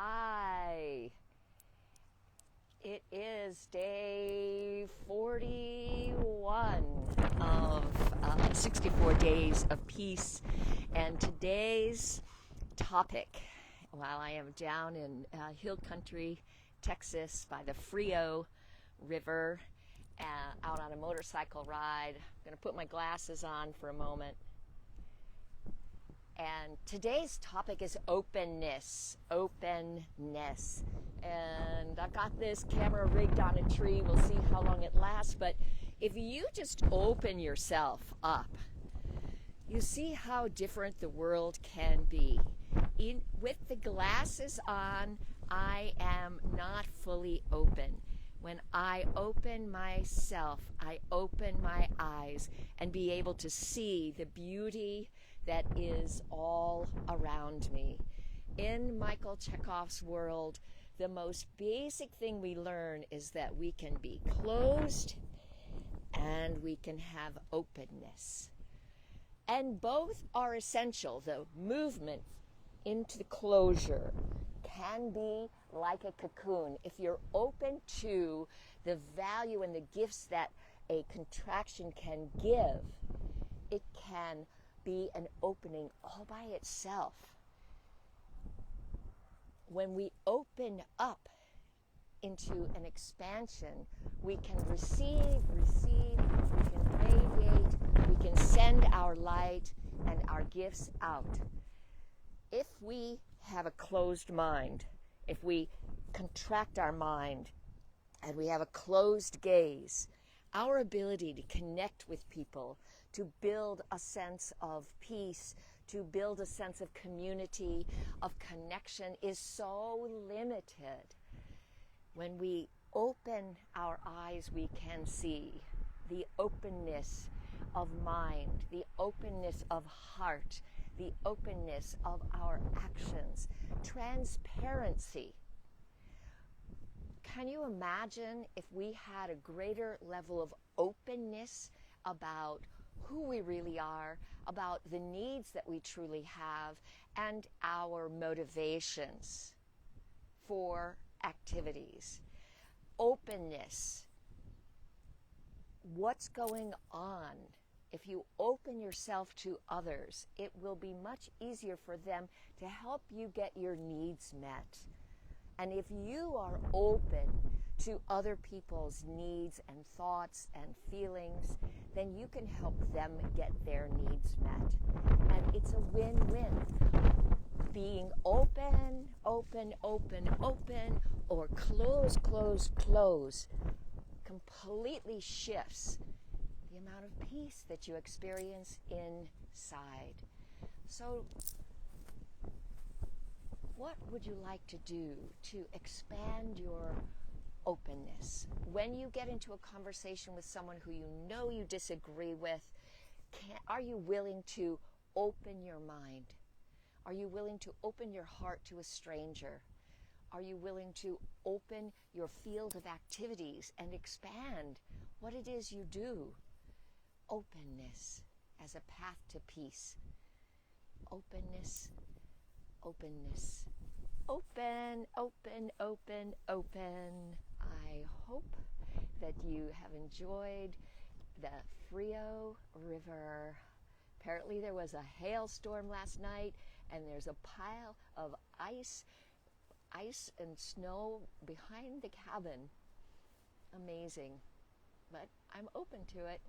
Hi. It is day 41 of 64 Days of Peace, and today's topic, while I am down in hill country, Texas, by the Frio River, out on a motorcycle ride. I'm going to put my glasses on for a moment. And today's topic is openness. Openness. And I've got this camera rigged on a tree. We'll see how long it lasts. But if you just open yourself up, you see how different the world can be. With the glasses on, I am not fully open. When I open myself, I open my eyes and be able to see the beauty that is all around me. In Michael Chekhov's world, the most basic thing we learn is that we can be closed and we can have openness. And both are essential. The movement into the closure can be like a cocoon. If you're open to the value and the gifts that a contraction can give, it can be an opening all by itself. When we open up into an expansion, we can receive, we can radiate, we can send our light and our gifts out. If we have a closed mind, if we contract our mind and we have a closed gaze, our ability to connect with people, to build a sense of peace, to build a sense of community, of connection is so limited. When we open our eyes, we can see the openness of mind, the openness of heart, the openness of our actions, transparency. Can you imagine if we had a greater level of openness about who we really are, about the needs that we truly have, and our motivations for activities? Openness. What's going on? If you open yourself to others, it will be much easier for them to help you get your needs met. And if you are open to other people's needs and thoughts and feelings, then you can help them get their needs met. And it's a win-win. Being open, open, open, open, or close, close, close completely shifts the amount of peace that you experience inside. So, what would you like to do to expand your openness? When you get into a conversation with someone who you know you disagree with, are you willing to open your mind? Are you willing to open your heart to a stranger? Are you willing to open your field of activities and expand what it is you do? Openness as a path to peace. Openness, openness. Open, open, open, open. I hope that you have enjoyed the Frio River. Apparently there was a hailstorm last night, and there's a pile of ice and snow behind the cabin. Amazing. But I'm open to it.